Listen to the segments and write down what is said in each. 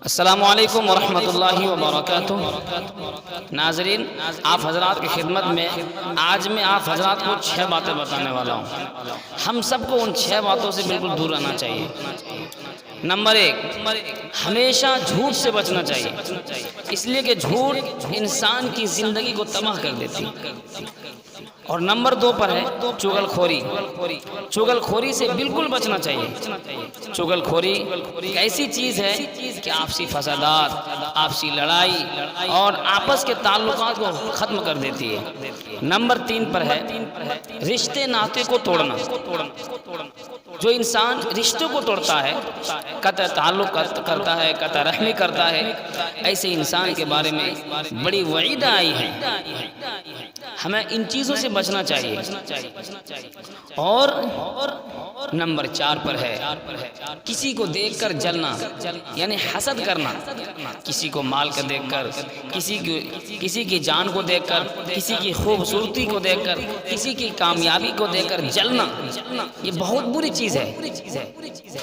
السلام علیکم ورحمۃ اللہ وبرکاتہ۔ ناظرین، آپ حضرات کی خدمت میں آج میں آپ حضرات کو 6 باتیں بتانے والا ہوں۔ ہم سب کو ان 6 باتوں سے بالکل دور رہنا چاہیے۔ نمبر 1، ہمیشہ جھوٹ سے بچنا چاہیے، اس لیے کہ جھوٹ انسان کی زندگی کو تباہ کر دیتی۔ اور نمبر 2 پر ہے چغل خوری۔ چغل خوری سے بالکل بچنا چاہیے۔ چغل خوری ایک ایسی چیز ہے کہ آپسی فسادات، آپسی لڑائی اور آپس کے تعلقات کو ختم کر دیتی ہے۔ نمبر 3 پر ہے رشتے ناطے کو توڑنا۔ جو انسان رشتوں کو توڑتا ہے، قطع تعلق کرتا ہے، قطع رحمی کرتا ہے، ایسے انسان کے بارے میں بڑی وعید آئی ہے۔ ہمیں ان چیزوں سے بچنا چاہیے۔ اور نمبر 4 پر ہے کسی کو دیکھ کر جلنا، یعنی حسد کرنا۔ کسی کو مال کا دیکھ کر، کسی کی جان کو دیکھ کر، کسی کی خوبصورتی کو دیکھ کر، کسی کی کامیابی کو دیکھ کر جلنا، یہ بہت بری چیز ہے۔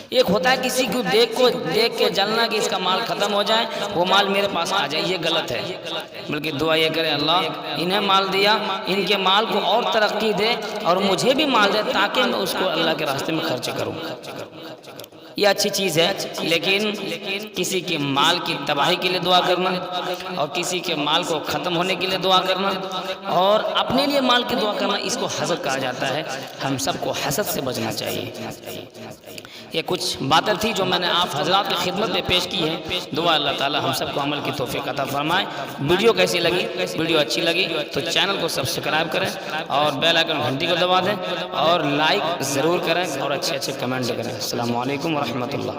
ایک ہوتا ہے کسی کو دیکھ کے جلنا کہ اس کا مال ختم ہو جائے، وہ مال میرے پاس آ جائے، یہ غلط ہے۔ بلکہ دعا یہ کرے، اللہ انہیں مال دیا، ان کے مال کو اور ترقی دے اور مجھے بھی مال دے تاکہ میں اس کو اللہ کے راستے میں خرچ کروں۔ یہ اچھی چیز ہے، لیکن کسی کے مال کی تباہی کے لیے دعا کرنا اور کسی کے مال کو ختم ہونے کے لیے دعا کرنا اور اپنے لیے مال کی دعا کرنا، اس کو حسد کہا جاتا ہے۔ ہم سب کو حسد سے بچنا چاہیے۔ یہ کچھ باتیں تھی جو میں نے آپ حضرات کی خدمت میں پیش کی ہے۔ دعا اللہ تعالی ہم سب کو عمل کی توفیق عطا فرمائے۔ ویڈیو کیسی لگی؟ ویڈیو اچھی لگی تو چینل کو سبسکرائب کریں اور بیل آئیکن گھنٹی کو دبا دیں اور لائک ضرور کریں اور اچھے کمنٹ کریں۔ السلام علیکم ورحمۃ اللہ۔